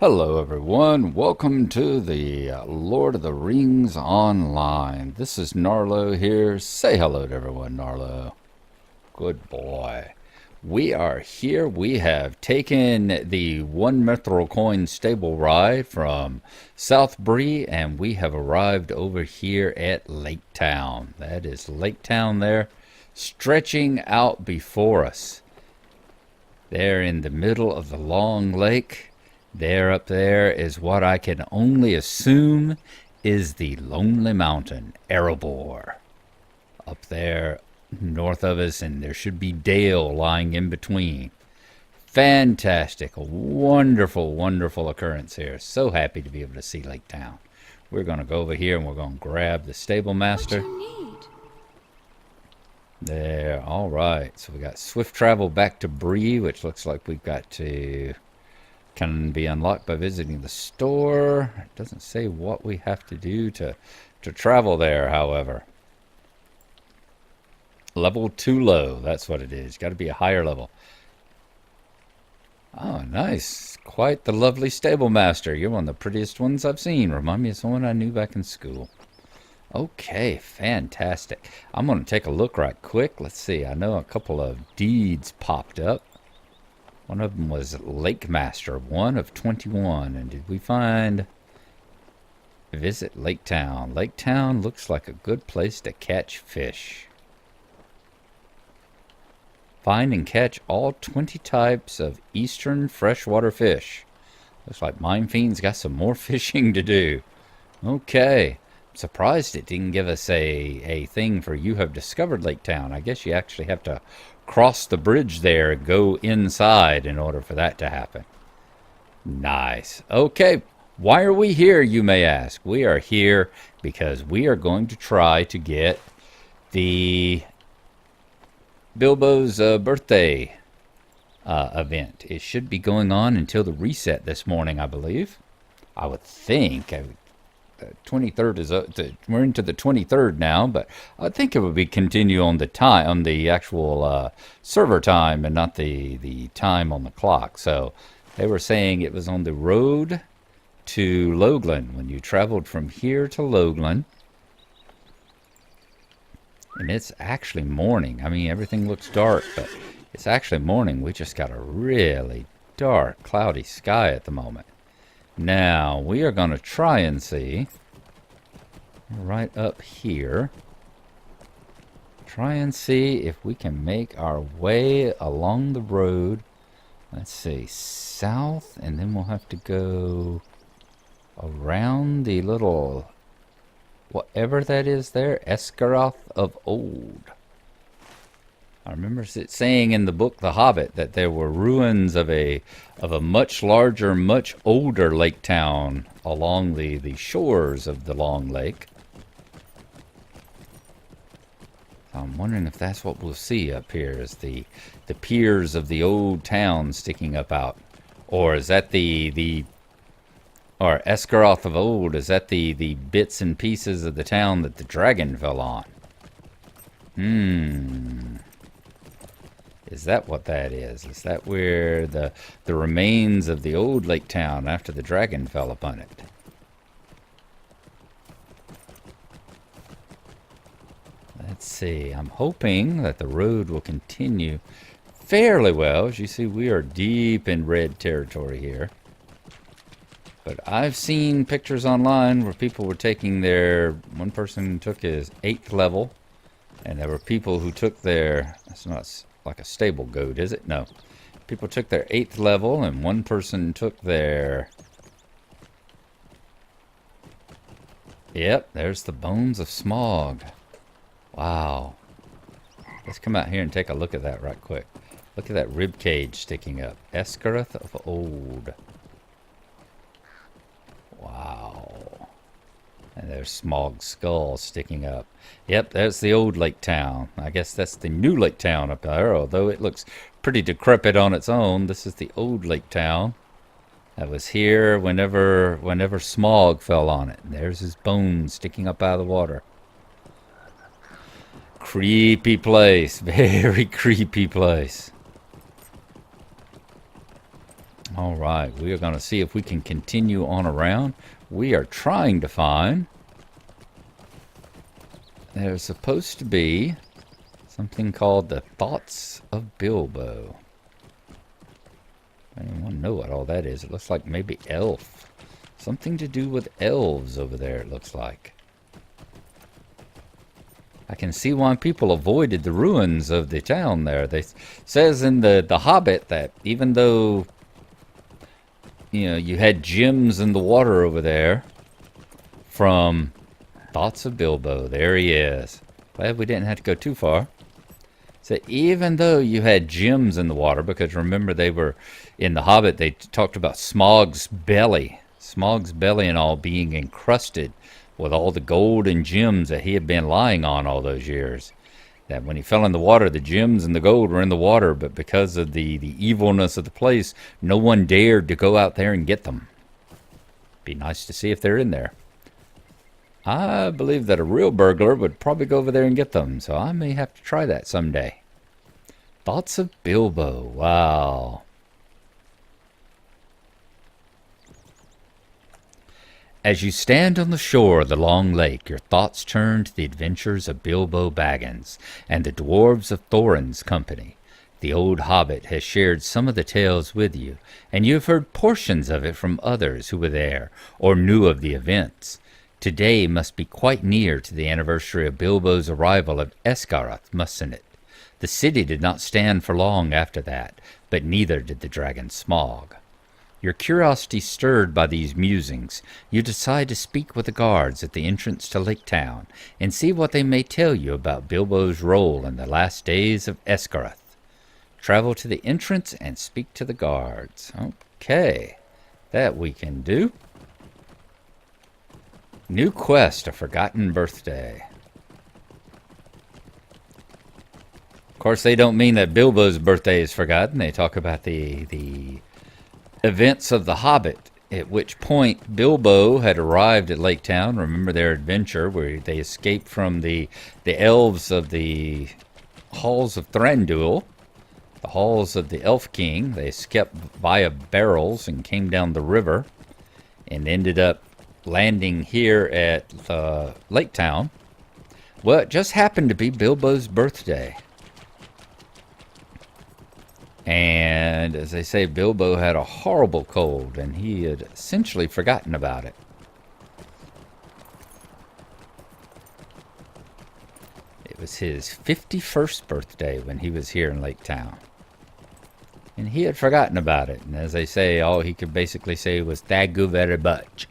Hello everyone, welcome to the Lord of the Rings Online. This is Gnarlo here. Say hello to everyone, Gnarlo. Good boy. We are here. We have taken the one mithril coin stable ride from South Bree, and we have arrived over here at Lake Town. That is Lake Town there, stretching out before us. There in the middle of the long lake. There up there is what I can only assume is the Lonely Mountain, Erebor. Up there north of us, and there should be Dale lying in between. Fantastic, a wonderful, wonderful occurrence here. So happy to be able to see Lake Town. We're going to go over here and we're going to grab the stable master. What you need? There, all right. So we got swift travel back to Bree, which looks like we've got to... can be unlocked by visiting the store. It doesn't say what we have to do to travel there, however. Level too low, that's what it is. Got to be a higher level. Oh, nice. Quite the lovely stable master. You're one of the prettiest ones I've seen. Remind me of someone I knew back in school. Okay, fantastic. I'm going to take a look right quick. Let's see. I know a couple of deeds popped up. One of them was Lake Master, 1 of 21. And did we find... Visit Lake Town. Lake Town looks like a good place to catch fish. Find and catch all 20 types of eastern freshwater fish. Looks like Mine Fiend's got some more fishing to do. Okay. I'm surprised it didn't give us a thing for you have discovered Lake Town. I guess you actually have to cross the bridge there and go inside in order for that to happen. Nice. Okay, why are we here, you may ask? We are here because we are going to try to get the Bilbo's birthday event. It should be going on until the reset this morning, I believe. I would think. The 23rd is up we're into the 23rd now, but I think it would be continue on the time, on the actual server time, and not the time on the clock. So they were saying it was on the road to Loglan, when you traveled from here to Loglan. And it's actually morning. I mean, everything looks dark, but it's actually morning. We just got a really dark, cloudy sky at the moment. Now, we are going to try and see, right up here, try and see if we can make our way along the road. Let's see, south, and then we'll have to go around the little, whatever that is there, Esgaroth of Old. I remember it saying in the book The Hobbit that there were ruins of a much larger, much older lake town along the shores of the long lake. I'm wondering if that's what we'll see up here, is the piers of the old town sticking up out. Or is that or Esgaroth of Old, is that the bits and pieces of the town that the dragon fell on? Is that what that is? Is that where the remains of the old lake town after the dragon fell upon it? Let's see. I'm hoping that the road will continue fairly well. As you see, we are deep in red territory here. But I've seen pictures online where people were taking one person took his 8th level, and there were people who took that's not like a stable goat, is it? No. People took their 8th level, and one person took their... Yep, there's the bones of Smog. Wow. Let's come out here and take a look at that right quick. Look at that rib cage sticking up. Esgaroth of Old. Wow. And there's Smog's skull sticking up. Yep, there's the old lake town. I guess that's the new lake town up there, although it looks pretty decrepit on its own. This is the old lake town that was here whenever Smog fell on it. And there's his bones sticking up out of the water. Creepy place. Very creepy place. All right, we are going to see if we can continue on around. We are trying to find... There's supposed to be something called the Thoughts of Bilbo. I don't want to know what all that is. It looks like maybe elf. Something to do with elves over there, it looks like. I can see why people avoided the ruins of the town there. They says in the Hobbit that even though, you know, you had gems in the water over there from Thoughts of Bilbo. There he is. Glad we didn't have to go too far. So even though you had gems in the water, because remember they were in the Hobbit, they talked about Smaug's belly and all being encrusted with all the gold and gems that he had been lying on all those years. That when he fell in the water, the gems and the gold were in the water, but because of the evilness of the place, no one dared to go out there and get them. Be nice to see if they're in there. I believe that a real burglar would probably go over there and get them, so I may have to try that someday. Thoughts of Bilbo. Wow. As you stand on the shore of the long lake, your thoughts turn to the adventures of Bilbo Baggins and the dwarves of Thorin's company. The old hobbit has shared some of the tales with you, and you have heard portions of it from others who were there or knew of the events. Today must be quite near to the anniversary of Bilbo's arrival at Esgaroth, mustn't it? The city did not stand for long after that, but neither did the dragon Smaug. Your curiosity stirred by these musings, you decide to speak with the guards at the entrance to Lake Town and see what they may tell you about Bilbo's role in the last days of Esgaroth. Travel to the entrance and speak to the guards. Okay, that we can do. New quest, A Forgotten Birthday. Of course, they don't mean that Bilbo's birthday is forgotten. They talk about the events of the Hobbit, at which point Bilbo had arrived at Lake Town. Remember their adventure where they escaped from the elves of the halls of Thranduil, the halls of the Elf King. They escaped via barrels and came down the river and ended up landing here at Lake Town. Well, it just happened to be Bilbo's birthday. And as they say, Bilbo had a horrible cold, and he had essentially forgotten about it. It was his 51st birthday when he was here in Lake Town. And he had forgotten about it. And as they say, all he could basically say was, "Thank you very much,"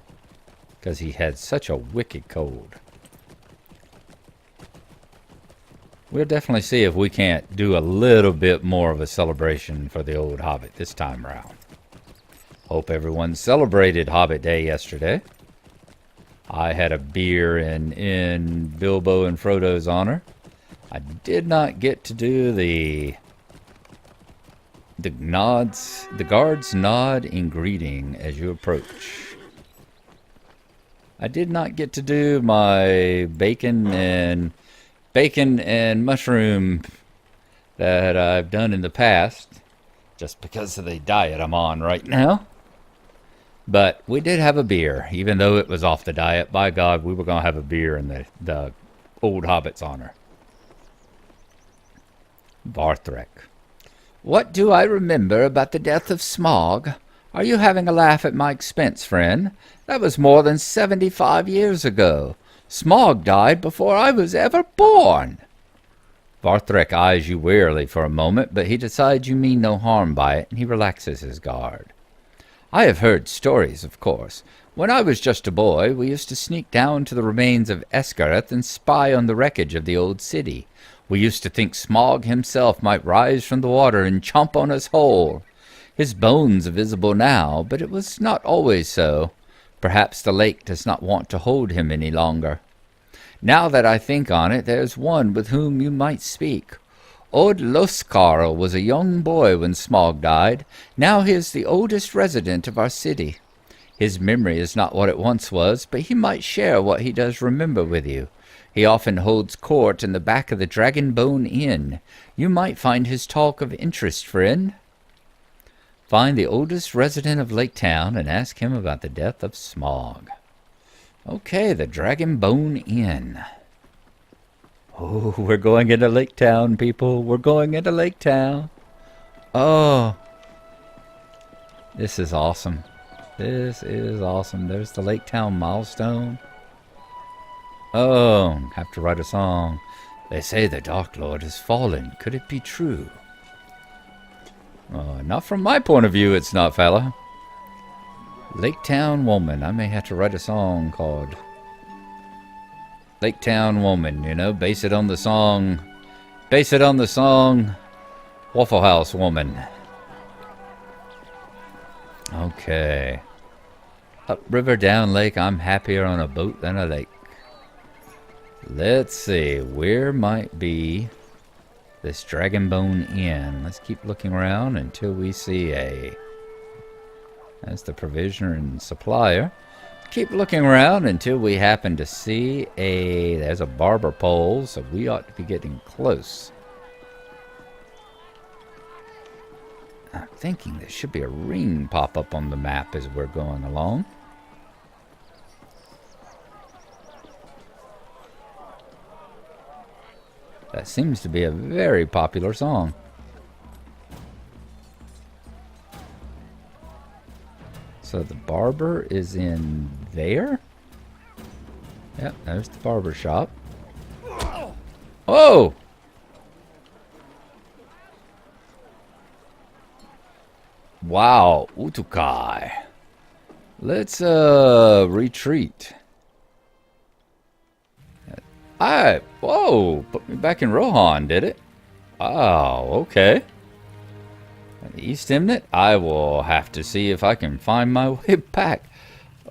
because he had such a wicked cold. We'll definitely see if we can't do a little bit more of a celebration for the old Hobbit this time around. Hope everyone celebrated Hobbit Day yesterday. I had a beer in Bilbo and Frodo's honor. I did not get to do the guard's nod in greeting as you approach. I did not get to do my bacon and mushroom that I've done in the past, just because of the diet I'm on right now. But we did have a beer, even though it was off the diet. By God, we were going to have a beer in the old Hobbit's honor. Barthrek. What do I remember about the death of Smaug? Are you having a laugh at my expense, friend? That was more than 75 years ago. Smaug died before I was ever born. Barthrek eyes you warily for a moment, but he decides you mean no harm by it, and he relaxes his guard. I have heard stories, of course. When I was just a boy, we used to sneak down to the remains of Esgaroth and spy on the wreckage of the old city. We used to think Smaug himself might rise from the water and chomp on us whole. His bones are visible now, but it was not always so. Perhaps the lake does not want to hold him any longer. Now that I think on it, there's one with whom you might speak. Old Loscarl was a young boy when Smaug died. Now he is the oldest resident of our city. His memory is not what it once was, but he might share what he does remember with you. He often holds court in the back of the Dragonbone Inn. You might find his talk of interest, friend. Find the oldest resident of Lake Town and ask him about the death of Smog. Okay, the Dragon Bone Inn. Oh, we're going into Lake Town, people. We're going into Lake Town. Oh. This is awesome. This is awesome. There's the Lake Town milestone. Oh, have to write a song. They say the Dark Lord has fallen. Could it be true? Not from my point of view, it's not, fella. Lake Town Woman. I may have to write a song called Lake Town Woman, you know, base it on the song Waffle House Woman. Okay. Upriver, down lake, I'm happier on a boat than a lake. Let's see, where might be this Dragonbone Inn? Let's keep looking around until we see that's the provisioner and supplier. Keep looking around until we happen to see there's a barber pole, so we ought to be getting close. I'm thinking there should be a ring pop up on the map as we're going along. That seems to be a very popular song. So the barber is in there? Yep, there's the barber shop. Oh! Wow, Utukai. Let's retreat. Whoa, put me back in Rohan, did it? Oh, okay. East Imnet, I will have to see if I can find my way back.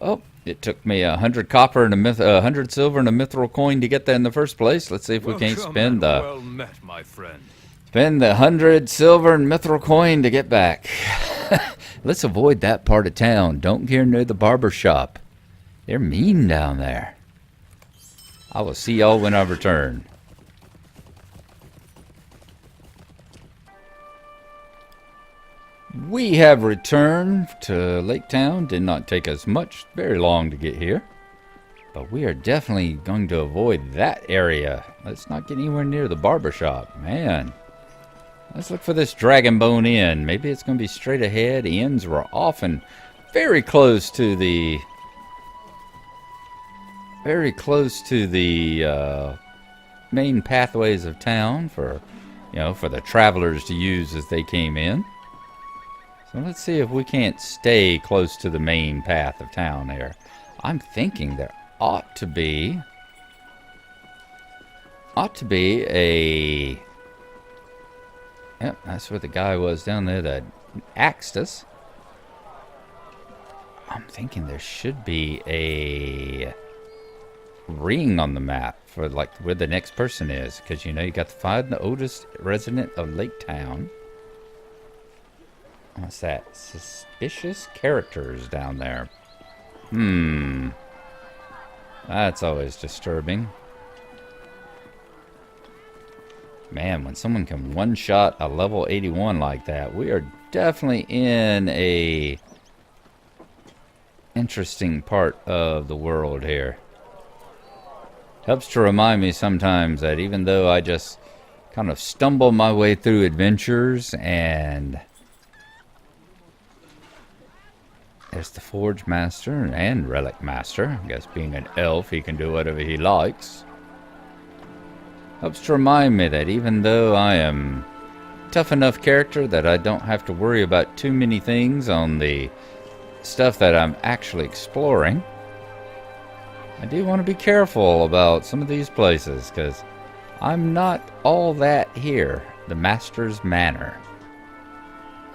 Oh, it took me 100 copper and 100 silver and a mithril coin to get there in the first place. Let's see if we can't spend the well met, my friend. Spend the 100 silver and mithril coin to get back. Let's avoid that part of town. Don't get near the barber shop. They're mean down there. I will see y'all when I return. We have returned to Lake Town. Did not take us very long to get here. But we are definitely going to avoid that area. Let's not get anywhere near the barber shop. Man. Let's look for this Dragonbone Inn. Maybe it's going to be straight ahead. Inns were often very close to the main pathways of town for the travelers to use as they came in. So let's see if we can't stay close to the main path of town there. I'm thinking there ought to be a... Yep, that's where the guy was down there that axed us. I'm thinking there should be a ring on the map for like where the next person is, because you got to find the oldest resident of Lake Town. What's that? Suspicious characters down there. That's always disturbing. Man, when someone can one-shot a level 81 like that, we are definitely in a interesting part of the world here. Helps to remind me sometimes that even though I just kind of stumble my way through adventures, and there's the Forge Master and Relic Master. I guess being an elf, he can do whatever he likes. Helps to remind me that even though I am a tough enough character that I don't have to worry about too many things on the stuff that I'm actually exploring, I do want to be careful about some of these places, because I'm not all that here. The Master's Manor.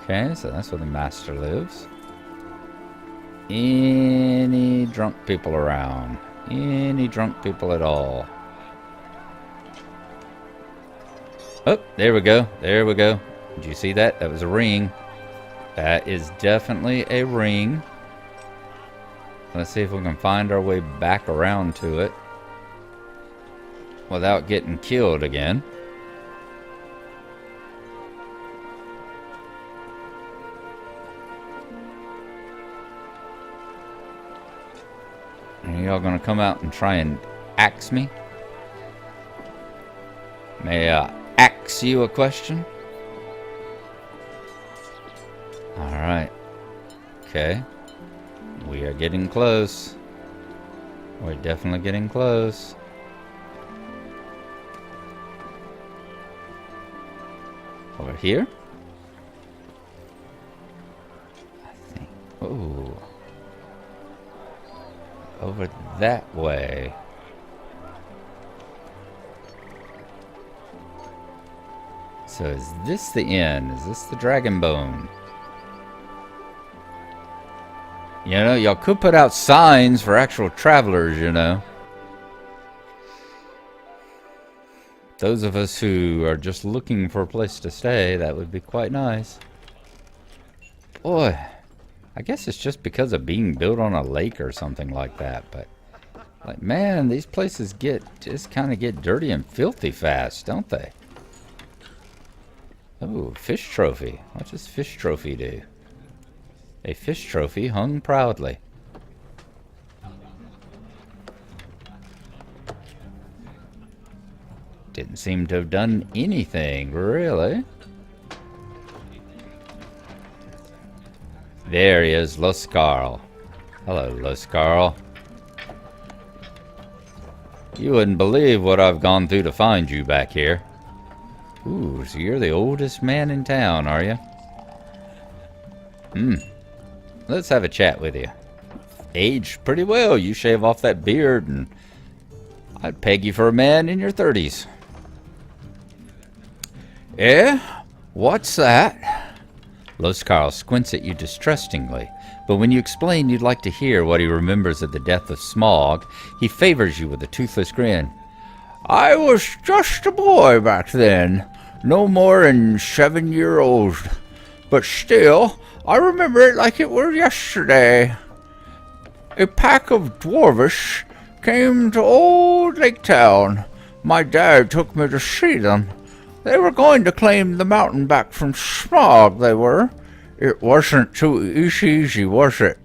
Okay, so that's where the Master lives. Any drunk people around? Any drunk people at all? Oh, there we go. There we go. Did you see that? That was a ring. That is definitely a ring. Let's see if we can find our way back around to it without getting killed again. And y'all gonna come out and try and axe me? May I axe you a question? Alright. Okay. We are getting close. We're definitely getting close. Over here? I think. Ooh. Over that way. So is this the inn? Is this the dragon bone? You know, y'all could put out signs for actual travelers, you know. Those of us who are just looking for a place to stay, that would be quite nice. Boy, I guess it's just because of being built on a lake or something like that, but like, man, these places just kind of get dirty and filthy fast, don't they? Oh, fish trophy. What does fish trophy do? A fish trophy hung proudly. Didn't seem to have done anything, really. There he is, LOTRO. Hello, LOTRO. You wouldn't believe what I've gone through to find you back here. Ooh, so you're the oldest man in town, are you? Let's have a chat with you. Aged pretty well. You shave off that beard and I'd peg you for a man in your 30s. Eh? What's that? LOTRO squints at you distrustingly, but when you explain you'd like to hear what he remembers of the death of Smog, he favors you with a toothless grin. I was just a boy back then, no more than 7 years old, but still, I remember it like it were yesterday. A pack of dwarvish came to old Lake Town. My dad took me to see them. They were going to claim the mountain back from Smog, they were. It wasn't too easy, was it?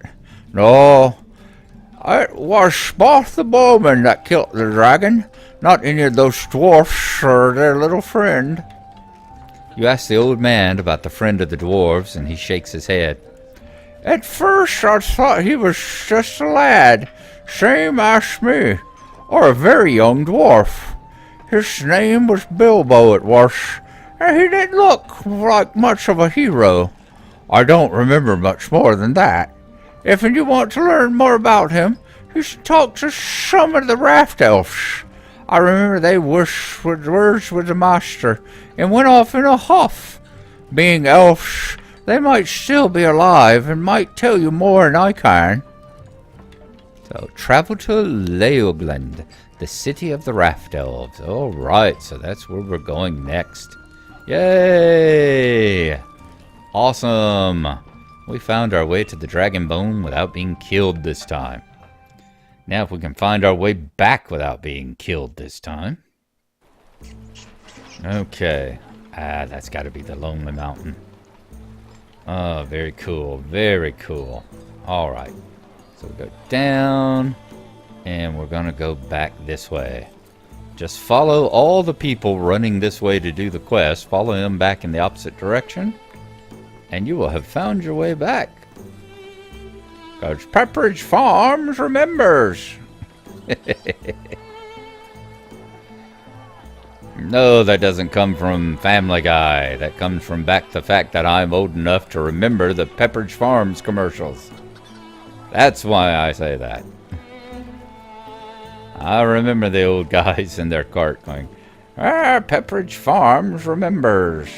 No. It was both the bowmen that killed the dragon, not any of those dwarfs or their little friend. You ask the old man about the friend of the dwarves, and he shakes his head. At first I thought he was just a lad, same as me, or a very young dwarf. His name was Bilbo, it was, and he didn't look like much of a hero. I don't remember much more than that. If you want to learn more about him, you should talk to some of the raft elves. I remember they whispered words with the master and went off in a huff. Being elves, they might still be alive and might tell you more than I can. So, travel to Leoglund, the city of the raft elves. Alright, so that's where we're going next. Yay! Awesome! We found our way to the dragon bone without being killed this time. Now if we can find our way back without being killed this time. Okay. That's got to be the Lonely Mountain. Oh, very cool. Very cool. Alright. So we go down. And we're going to go back this way. Just follow all the people running this way to do the quest. Follow them back in the opposite direction. And you will have found your way back. Because Pepperidge Farms remembers. No, that doesn't come from Family Guy. That comes from the fact that I'm old enough to remember the Pepperidge Farms commercials. That's why I say that. I remember the old guys in their cart going, Pepperidge Farms remembers.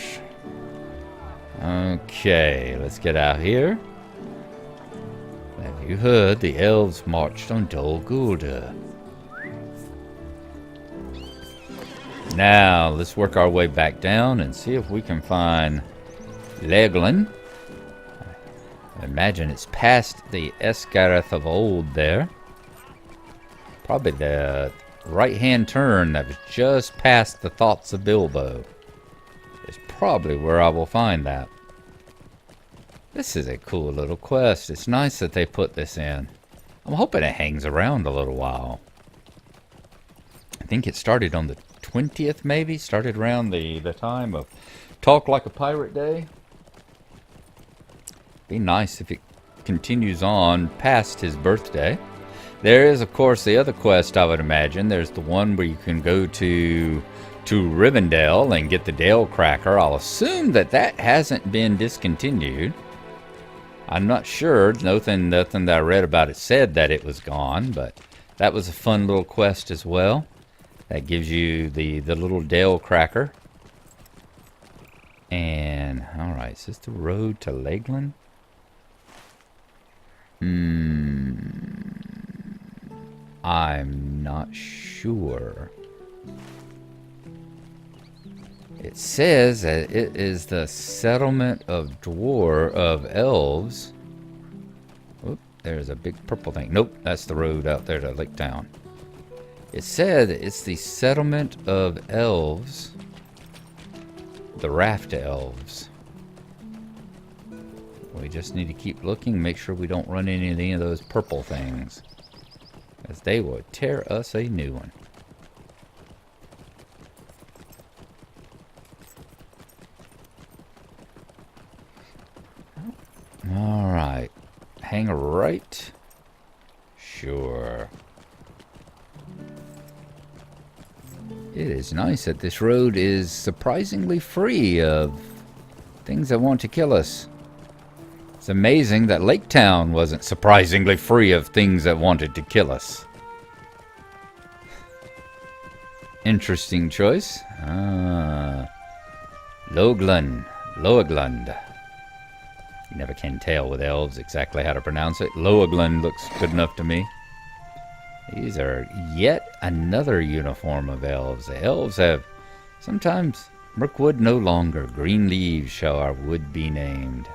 Okay, let's get out here. Have you heard the elves marched on Dol Guldur? Now, let's work our way back down and see if we can find Leoglund. I imagine it's past the Esgareth of old there. Probably the right-hand turn that was just past the Thoughts of Bilbo. Is probably where I will find that. This is a cool little quest. It's nice that they put this in. I'm hoping it hangs around a little while. I think it started on the 20th, maybe. Started around the time of Talk Like a Pirate Day. Be nice if it continues on past his birthday. There is, of course, the other quest, I would imagine. There's the one where you can go to Rivendell and get the Dale Cracker. I'll assume that hasn't been discontinued. I'm not sure. Nothing that I read about it said that it was gone, but that was a fun little quest as well. That gives you the little Dale Cracker. And, alright, is this the road to Lakeland? I'm not sure. It says that it is the settlement of elves. Oop, there's a big purple thing. Nope, that's the road out there to Lake Town. It said it's the settlement of elves. The raft elves. We just need to keep looking, make sure we don't run into any of those purple things, as they will tear us a new one. Alright. Hang a right? Sure. It is nice that this road is surprisingly free of things that want to kill us. It's amazing that Lake Town wasn't surprisingly free of things that wanted to kill us. Interesting choice. Loeglund. You never can tell with elves exactly how to pronounce it. Loeglund looks good enough to me. These are yet another uniform of elves. The elves have sometimes Mirkwood no longer. Green leaves shall our wood be named.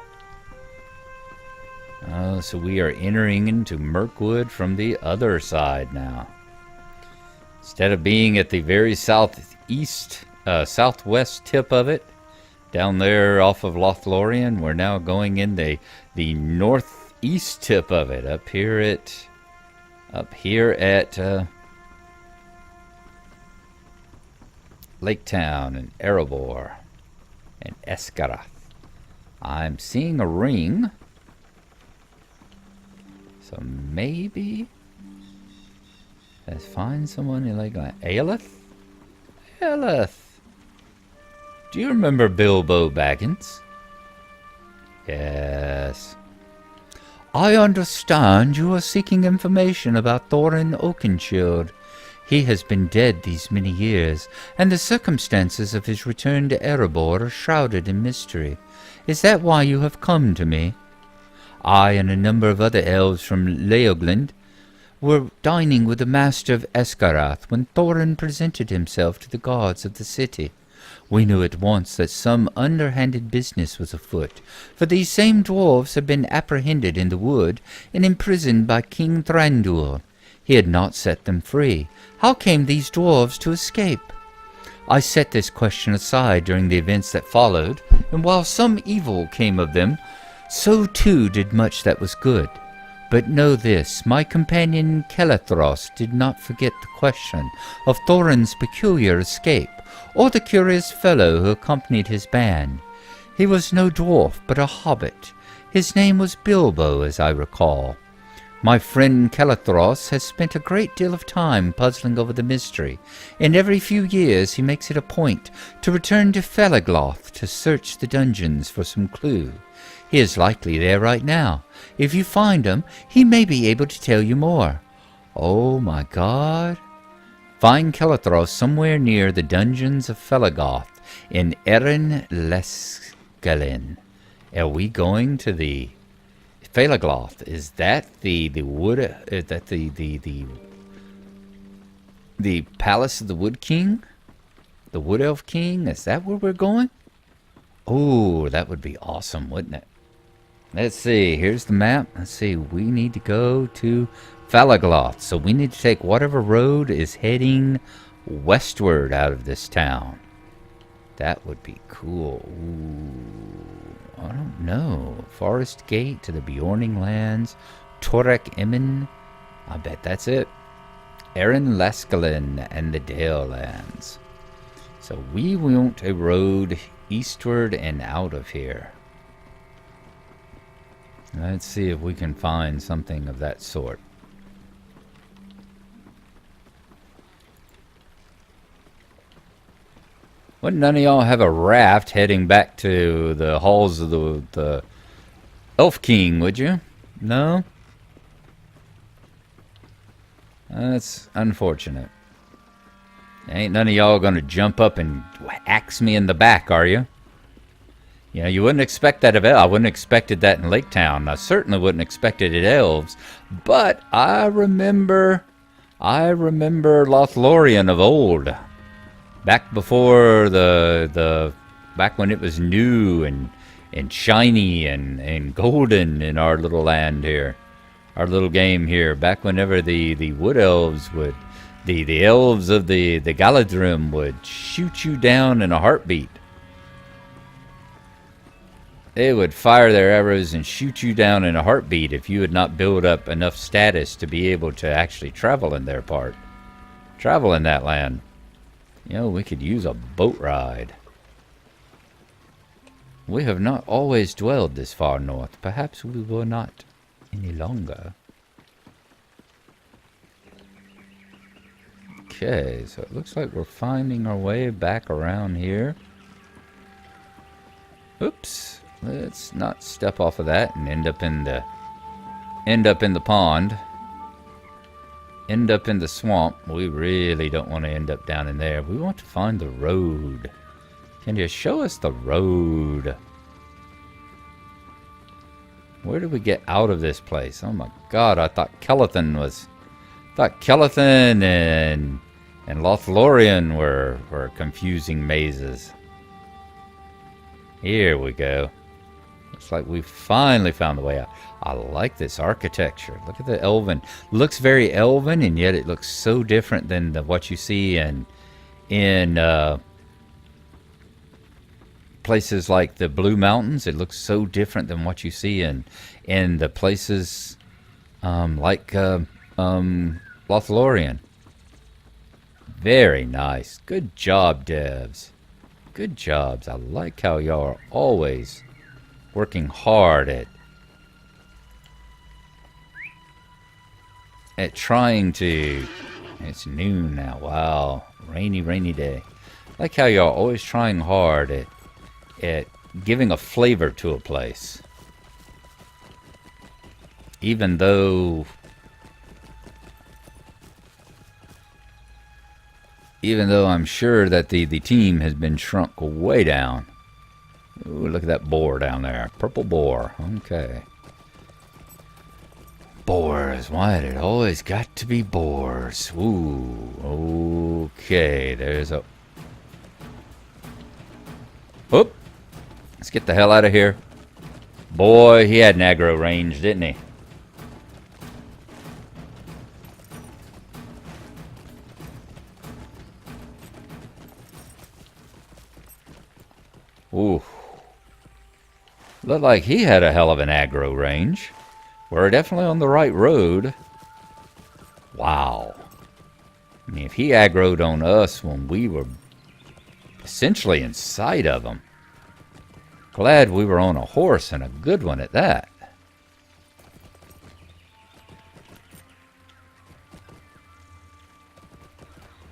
Oh, so we are entering into Mirkwood from the other side now. Instead of being at the very southwest tip of it, down there off of Lothlorien, we're now going in the northeast tip of it, up here at Lake Town and Erebor and Esgarath. I'm seeing a ring. So maybe let's find someone in Lake Aelith? Aelith! Do you remember Bilbo Baggins? Yes. I understand you are seeking information about Thorin Oakenshield. He has been dead these many years, and the circumstances of his return to Erebor are shrouded in mystery. Is that why you have come to me? I and a number of other elves from Leoglund were dining with the master of Esgarath when Thorin presented himself to the guards of the city. We knew at once that some underhanded business was afoot, for these same dwarves had been apprehended in the wood and imprisoned by King Thranduil. He had not set them free. How came these dwarves to escape? I set this question aside during the events that followed, and while some evil came of them, so too did much that was good. But know this, my companion Kelethros did not forget the question of Thorin's peculiar escape, or the curious fellow who accompanied his band. He was no dwarf, but a hobbit. His name was Bilbo, as I recall. My friend Kelethros has spent a great deal of time puzzling over the mystery, and every few years he makes it a point to return to Felagloth to search the dungeons for some clue. He is likely there right now. If you find him, he may be able to tell you more. Oh my God! Find Kelethros somewhere near the dungeons of Felagloth in Erin Lesgalin. Are we going to the Felagloth? Is that the wood? Is that the palace of the Wood King? The Wood Elf King? Is that where we're going? Oh, that would be awesome, wouldn't it? Let's see. Here's the map. Let's see. We need to go to Felagloth. So we need to take whatever road is heading westward out of this town. That would be cool. Ooh, I don't know. Forest Gate to the Bjorning Lands. Torek Emin. I bet that's it. Aaron Laskalin and the Dale Lands. So we want a road eastward and out of here. Let's see if we can find something of that sort. Wouldn't none of y'all have a raft heading back to the halls of the Elf King, would you? No? That's unfortunate. Ain't none of y'all gonna jump up and axe me in the back, are you? You know, you wouldn't expect that of I wouldn't have expected that in Lake Town. I certainly wouldn't expect it at Elves. But I remember Lothlorien of old. Back before back when it was new and shiny and golden in our little land here. Our little game here. Back whenever the wood elves would the elves of the Galadrim would shoot you down in a heartbeat. They would fire their arrows and shoot you down in a heartbeat if you had not built up enough status to be able to actually travel in their part. Travel in that land. You know, we could use a boat ride. We have not always dwelled this far north. Perhaps we will not any longer. Okay, so it looks like we're finding our way back around here. Oops. Let's not step off of that and end up in the pond. End up in the swamp. We really don't want to end up down in there. We want to find the road. Can you show us the road? Where do we get out of this place? Oh my god, I thought Kelethan and Lothlorien were confusing mazes. Here we go. Looks like we finally found the way out. I like this architecture. Look at the elven. Looks very elven, and yet it looks so different than what you see in places like the Blue Mountains. It looks so different than what you see in the places like Lothlorien. Very nice. Good job, devs. Good jobs. I like how y'all are always working hard at trying to... It's noon now. Wow. Rainy day. I like how y'all are always trying hard at giving a flavor to a place. Even though I'm sure that the team has been shrunk way down. Ooh, look at that boar down there. Purple boar. Okay. Boars. Why did it always got to be boars? Ooh. Okay. There's a... Oop. Let's get the hell out of here. Boy, he had an aggro range, didn't he? Ooh. Looked like he had a hell of an aggro range. We're definitely on the right road. Wow. I mean, if he aggroed on us when we were essentially in sight of him. Glad we were on a horse, and a good one at that.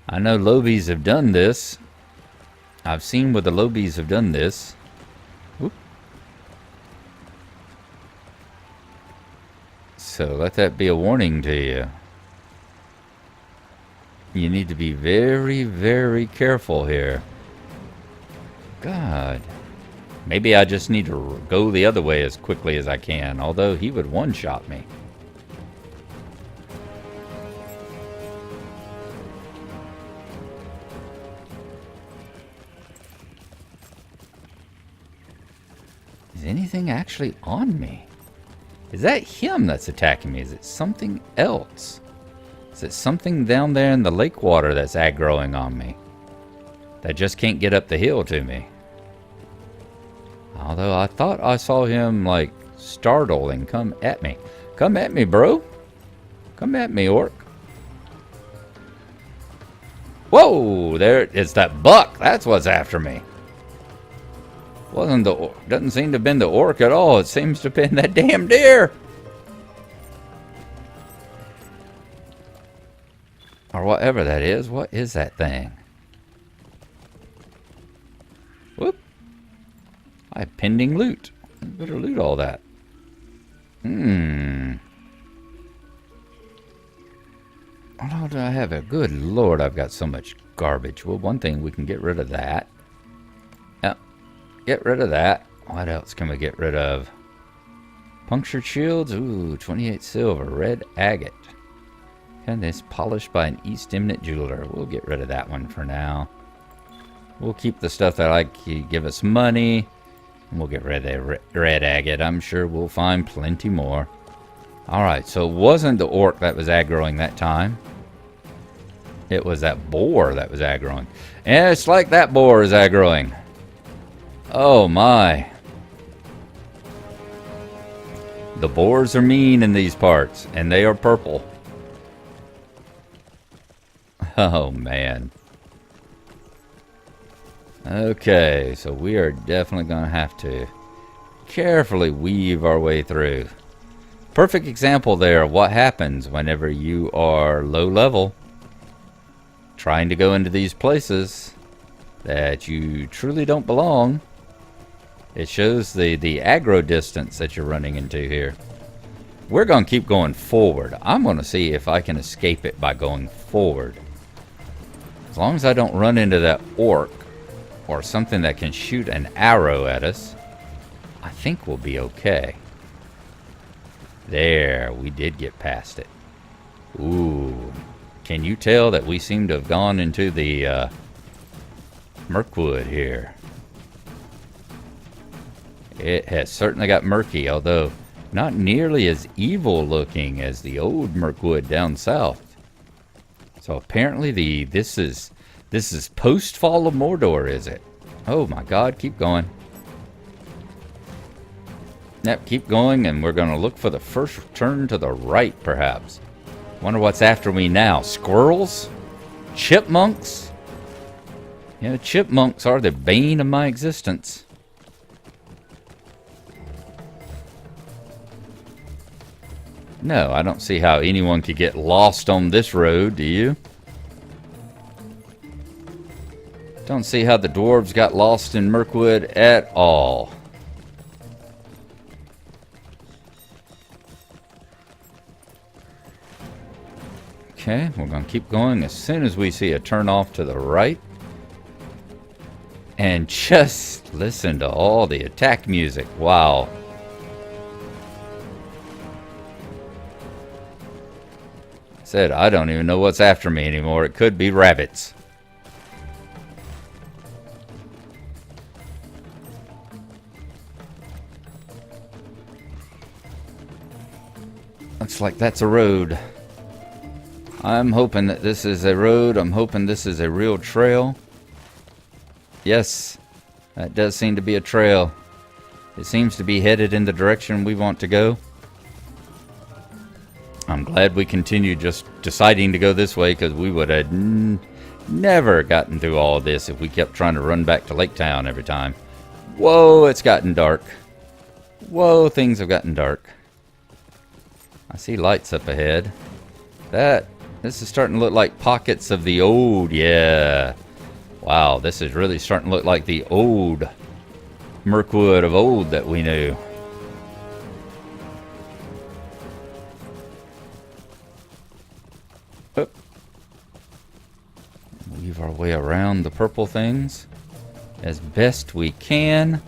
I know Lobies have done this. I've seen where the Lobies have done this. Whoop. So let that be a warning to you. You need to be very, very careful here. God. Maybe I just need to go the other way as quickly as I can, although he would one-shot me. Is anything actually on me? Is that him that's attacking me? Is it something else? Is it something down there in the lake water that's aggroing on me? That just can't get up the hill to me? Although I thought I saw him, like, startle and come at me. Come at me, bro. Come at me, orc. Whoa! There, it's that buck. That's what's after me. Doesn't seem to have been the orc at all. It seems to have been that damn deer. Or whatever that is. What is that thing? Whoop. I have pending loot. I better loot all that. Oh, do I have it? Good Lord, I've got so much garbage. Well, one thing, we can get rid of that. Yep. Get rid of that. What else can we get rid of? Punctured shields. Ooh, 28 silver. Red agate. And this polished by an East Eminent jeweler. We'll get rid of that one for now. We'll keep the stuff that give us money. And we'll get rid of the red agate. I'm sure we'll find plenty more. Alright, so it wasn't the orc that was aggroing that time. It was that boar that was aggroing. And it's like that boar is aggroing. Oh my. The boars are mean in these parts. And they are purple. Oh man. Okay, so we are definitely going to have to carefully weave our way through. Perfect example there of what happens whenever you are low level. Trying to go into these places that you truly don't belong. It shows the aggro distance that you're running into here. We're going to keep going forward. I'm going to see if I can escape it by going forward. As long as I don't run into that orc or something that can shoot an arrow at us, I think we'll be okay. There, we did get past it. Ooh. Can you tell that we seem to have gone into the Mirkwood here? It has certainly got murky, although not nearly as evil looking as the old Mirkwood down south. So apparently this is post Fall of Mordor, is it? Oh my God, keep going. Yep, keep going, and we're going to look for the first turn to the right, perhaps. Wonder what's after me now. Squirrels? Chipmunks? You know, chipmunks are the bane of my existence. No, I don't see how anyone could get lost on this road, do you? Don't see how the dwarves got lost in Mirkwood at all. Okay, we're going to keep going as soon as we see a turn off to the right. And just listen to all the attack music. Wow. Said, I don't even know what's after me anymore. It could be rabbits. Looks like that's a road. I'm hoping that this is a road. I'm hoping this is a real trail. Yes, that does seem to be a trail. It seems to be headed in the direction we want to go. I'm glad we continued just deciding to go this way, because we would have never gotten through all of this if we kept trying to run back to Lake Town every time. Whoa, it's gotten dark. Whoa, things have gotten dark. I see lights up ahead. This is starting to look like pockets of the old, yeah. Wow, this is really starting to look like the old Mirkwood of old that we knew. Oh. Weave our way around the purple things as best we can.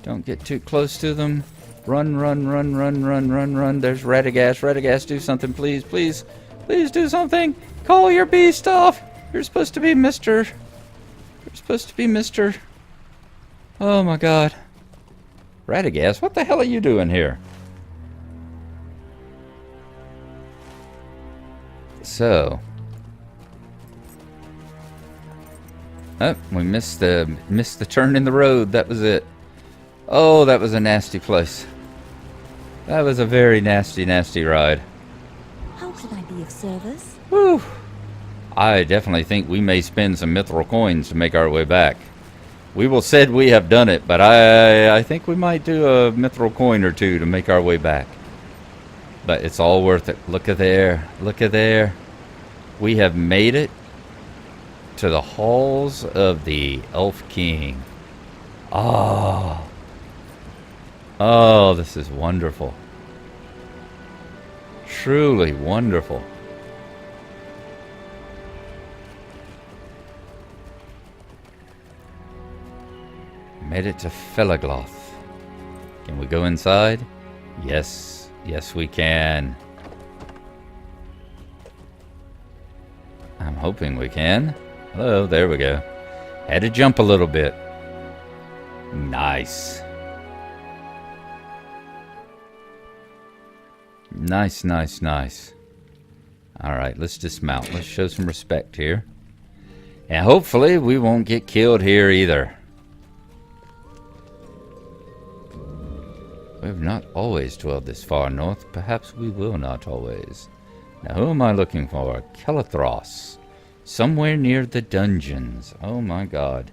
Don't get too close to them. Run, run, run, run, run, run, run. There's Radagast. Radagast, do something, please, please. Please do something. Call your beast off. You're supposed to be Mr. You're supposed to be Mr. Oh my God. Radagast, what the hell are you doing here? So. Oh, we missed the turn in the road. That was it. Oh, that was a nasty place. That was a very nasty, nasty ride. How can I of service? Whew. I definitely think we may spend some mithril coins to make our way back. We will said we have done it, but I think we might do a mithril coin or two to make our way back. But it's all worth it. Look at there. Look at there. We have made it to the halls of the Elf King. Oh. Oh, this is wonderful. Truly wonderful. Made it to Felagloth. Can we go inside? Yes. Yes, we can. I'm hoping we can. Hello, there we go. Had to jump a little bit. Nice. Nice, nice, nice. Alright, let's dismount. Let's show some respect here. And hopefully we won't get killed here either. We have not always dwelled this far north. Perhaps we will not always. Now, who am I looking for? Kelithros. Somewhere near the dungeons. Oh, my God.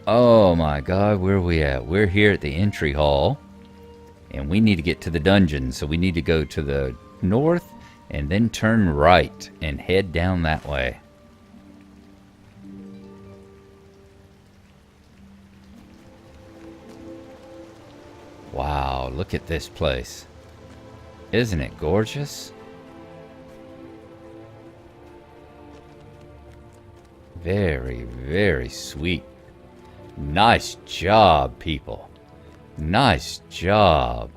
Oh, my God. Where are we at? We're here at the entry hall. And we need to get to the dungeons. So we need to go to the north and then turn right and head down that way. Wow, look at this place. Isn't it gorgeous? Very, very sweet. Nice job, people. Nice job.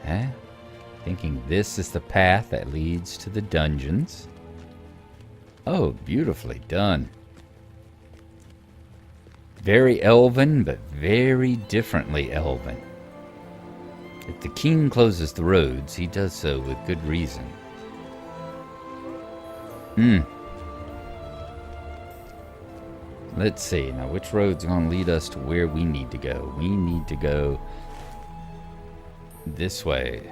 Huh? Thinking this is the path that leads to the dungeons. Oh, beautifully done. Very elven, but very differently elven. If the king closes the roads, he does so with good reason. Let's see. Now, which road's going to lead us to where we need to go? We need to go this way.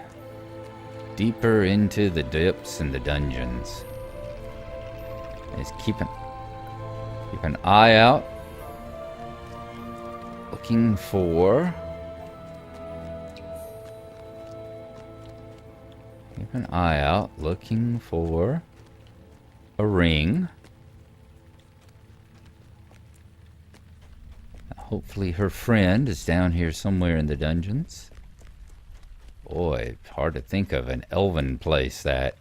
Deeper into the depths and the dungeons. Just keep an eye out. Looking for... Keep an eye out. Looking for a ring. Hopefully her friend is down here somewhere in the dungeons. Boy, hard to think of an elven place that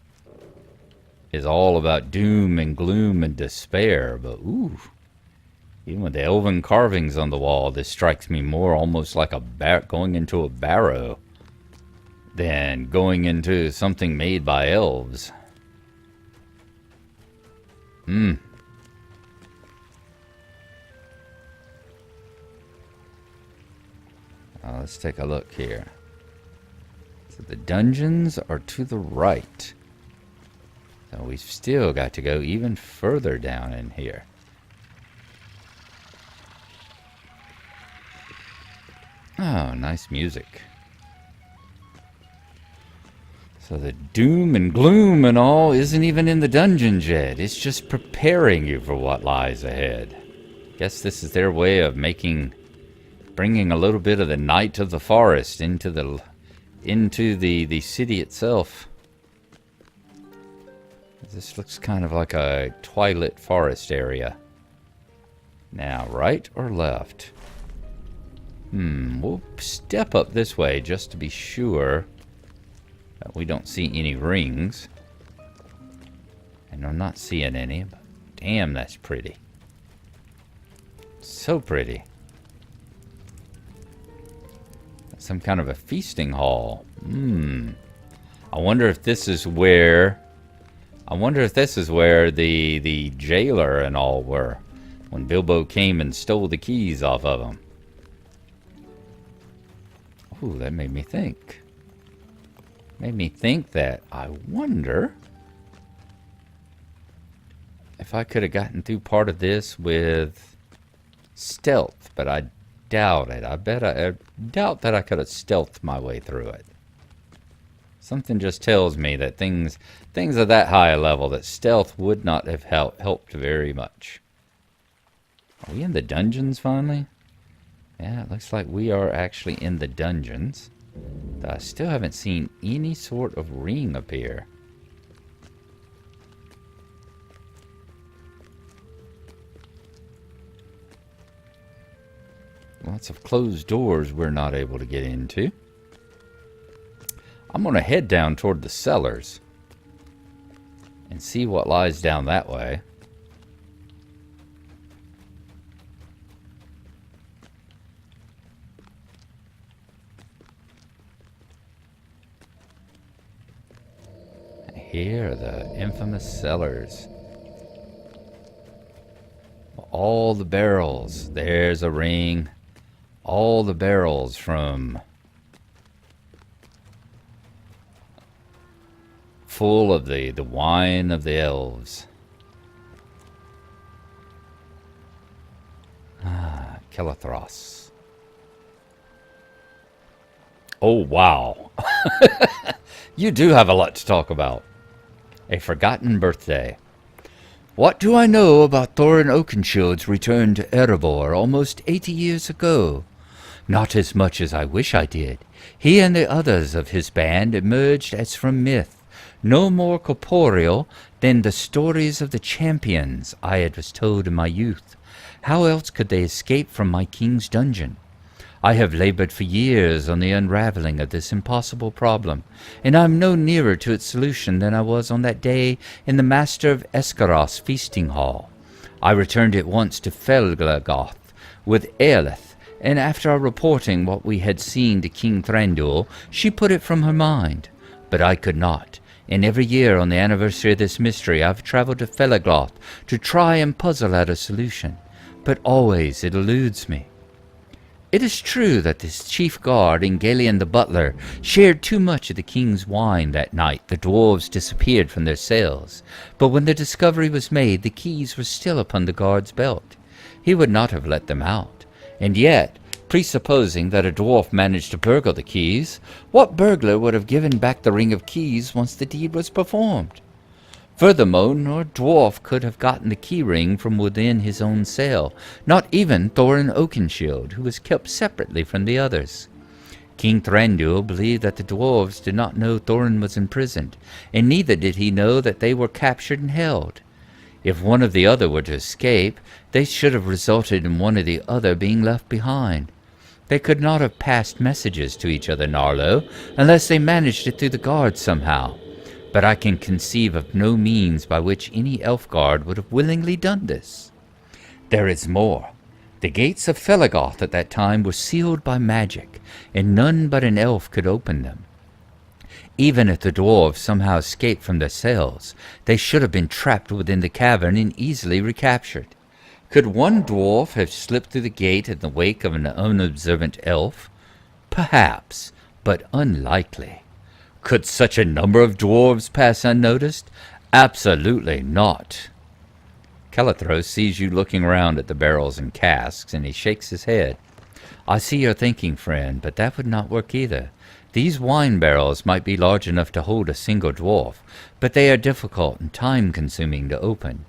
is all about doom and gloom and despair, but ooh, even with the elven carvings on the wall, this strikes me more almost like going into a barrow than going into something made by elves. Let's take a look here. So the dungeons are to the right. So we've still got to go even further down in here. Oh, nice music. So the doom and gloom and all isn't even in the dungeons yet. It's just preparing you for what lies ahead. Guess this is their way of bringing a little bit of the night of the forest into the city itself. This looks kind of like a twilight forest area. Now, right or left? We'll step up this way just to be sure that we don't see any rings. And I'm not seeing any, but damn, that's pretty. So pretty. Some kind of a feasting hall. I wonder if this is where the jailer and all were when Bilbo came and stole the keys off of him. Ooh, that made me think. Made me think that I wonder if I could have gotten through part of this with stealth, but I doubt it. I doubt that I could have stealthed my way through it. Something just tells me that things of that high level, that stealth would not have helped very much. Are we in the dungeons finally? Yeah, it looks like we are actually in the dungeons. But I still haven't seen any sort of ring appear. Lots of closed doors we're not able to get into. I'm going to head down toward the cellars and see what lies down that way. Here are the infamous cellars. All the barrels. There's a ring. All the barrels from full of the wine of the elves. Ah, Kelethros. Oh, wow. You do have a lot to talk about. A forgotten birthday. What do I know about Thorin Oakenshield's return to Erebor almost 80 years ago? Not as much as I wish I did. He and the others of his band emerged as from myth, no more corporeal than the stories of the champions I had was told in my youth. How else could they escape from my king's dungeon? I have labored for years on the unraveling of this impossible problem, and I am no nearer to its solution than I was on that day in the Master of Escaros feasting hall. I returned at once to Felgagoth with Eilith, and after our reporting what we had seen to King Thranduil, she put it from her mind. But I could not, and every year on the anniversary of this mystery I've travelled to Felagloth to try and puzzle out a solution, but always it eludes me. It is true that this chief guard and Galion the butler shared too much of the king's wine that night. The dwarves disappeared from their cells, but when the discovery was made, the keys were still upon the guard's belt. He would not have let them out. And yet, presupposing that a dwarf managed to burgle the keys, what burglar would have given back the ring of keys once the deed was performed? Furthermore, no dwarf could have gotten the key ring from within his own cell, not even Thorin Oakenshield, who was kept separately from the others. King Thranduil believed that the dwarves did not know Thorin was imprisoned, and neither did he know that they were captured and held. If one of the other were to escape, they should have resulted in one or the other being left behind. They could not have passed messages to each other, Gnarlo, unless they managed it through the guards somehow. But I can conceive of no means by which any elf guard would have willingly done this. There is more. The gates of Felagloth at that time were sealed by magic, and none but an elf could open them. Even if the dwarves somehow escaped from their cells, they should have been trapped within the cavern and easily recaptured. Could one dwarf have slipped through the gate in the wake of an unobservant elf? Perhaps, but unlikely. Could such a number of dwarves pass unnoticed? Absolutely not. Kelethros sees you looking around at the barrels and casks, and he shakes his head. I see your thinking, friend, but that would not work either. These wine barrels might be large enough to hold a single dwarf, but they are difficult and time-consuming to open.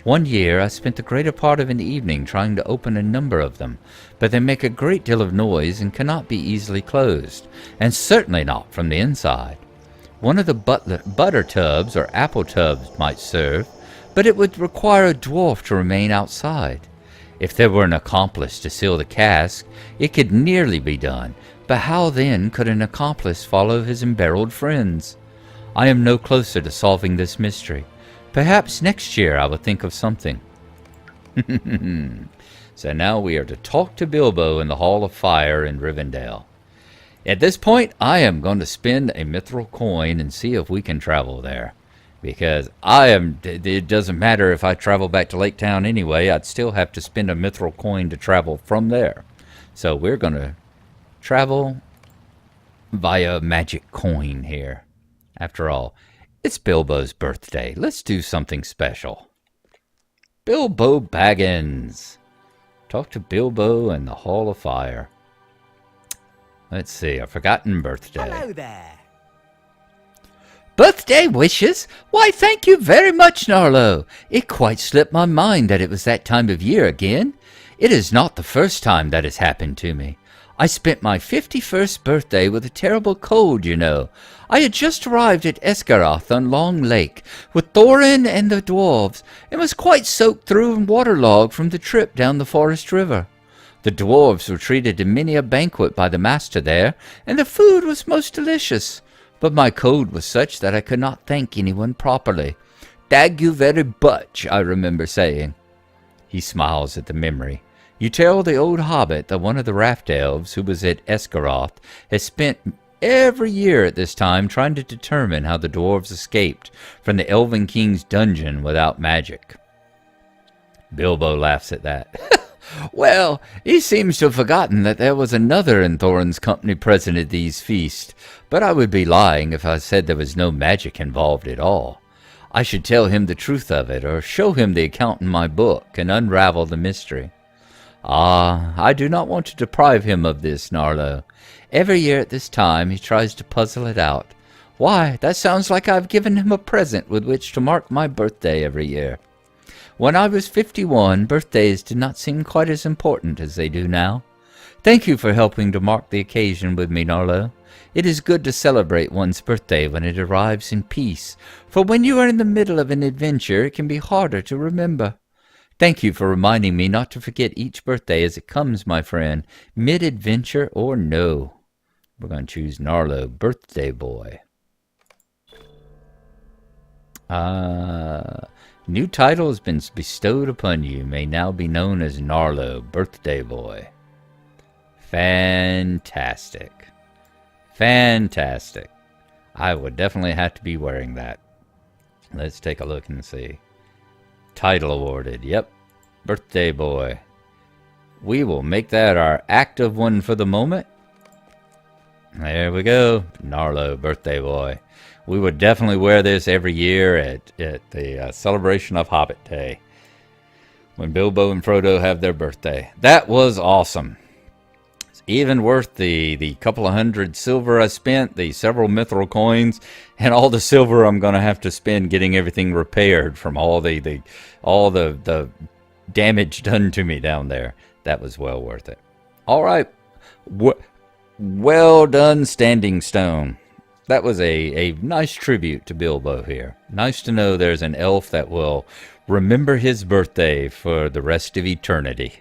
One year I spent the greater part of an evening trying to open a number of them, but they make a great deal of noise and cannot be easily closed, and certainly not from the inside. One of the butter tubs or apple tubs might serve, but it would require a dwarf to remain outside. If there were an accomplice to seal the cask, it could nearly be done, but how then could an accomplice follow his embarreled friends? I am no closer to solving this mystery. Perhaps next year I will think of something. So now we are to talk to Bilbo in the Hall of Fire in Rivendell. At this point, I am going to spend a mithril coin and see if we can travel there. Because it doesn't matter if I travel back to Lake Town anyway, I'd still have to spend a mithril coin to travel from there. So we're going to travel via magic coin here. After all, it's Bilbo's birthday. Let's do something special. Bilbo Baggins. Talk to Bilbo in the Hall of Fire. Let's see, a forgotten birthday. Hello there. Birthday wishes? Why, thank you very much, Gnarlo. It quite slipped my mind that it was that time of year again. It is not the first time that has happened to me. I spent my 51st birthday with a terrible cold, you know. I had just arrived at Esgaroth on Long Lake with Thorin and the dwarves, and was quite soaked through and waterlogged from the trip down the forest river. The dwarves were treated to many a banquet by the master there, and the food was most delicious. But my cold was such that I could not thank anyone properly. "Dag you very much," I remember saying. He smiles at the memory. You tell the old hobbit that one of the raft elves who was at Esgaroth has spent every year at this time trying to determine how the dwarves escaped from the Elven King's dungeon without magic. Bilbo laughs at that. "Well, he seems to have forgotten that there was another in Thorin's company present at these feasts, but I would be lying if I said there was no magic involved at all. I should tell him the truth of it, or show him the account in my book, and unravel the mystery. Ah, I do not want to deprive him of this, Gnarlo. Every year at this time he tries to puzzle it out. Why, that sounds like I've given him a present with which to mark my birthday every year. When I was 51, birthdays did not seem quite as important as they do now. Thank you for helping to mark the occasion with me, Gnarlo. It is good to celebrate one's birthday when it arrives in peace, for when you are in the middle of an adventure, it can be harder to remember. Thank you for reminding me not to forget each birthday as it comes, my friend, mid-adventure or no." We're going to choose Gnarlo, birthday boy. New title has been bestowed upon you. May now be known as Gnarlo, birthday boy. Fantastic. Fantastic. I would definitely have to be wearing that. Let's take a look and see. Title awarded. Yep. Birthday boy. We will make that our active one for the moment. There we go. Gnarlo, birthday boy. We would definitely wear this every year at the celebration of Hobbit Day, when Bilbo and Frodo have their birthday. That was awesome. It's even worth the couple of hundred silver I spent, the several mithril coins, and all the silver I'm going to have to spend getting everything repaired from all the damage done to me down there. That was well worth it. All right. Well done, Standing Stone. That was a nice tribute to Bilbo here. Nice to know there's an elf that will remember his birthday for the rest of eternity.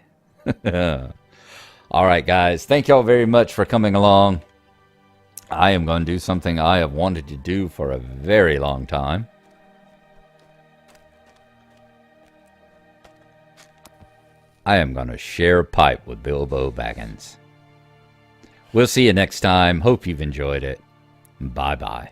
All right, guys. Thank y'all very much for coming along. I am going to do something I have wanted to do for a very long time. I am going to share a pipe with Bilbo Baggins. We'll see you next time. Hope you've enjoyed it. Bye-bye.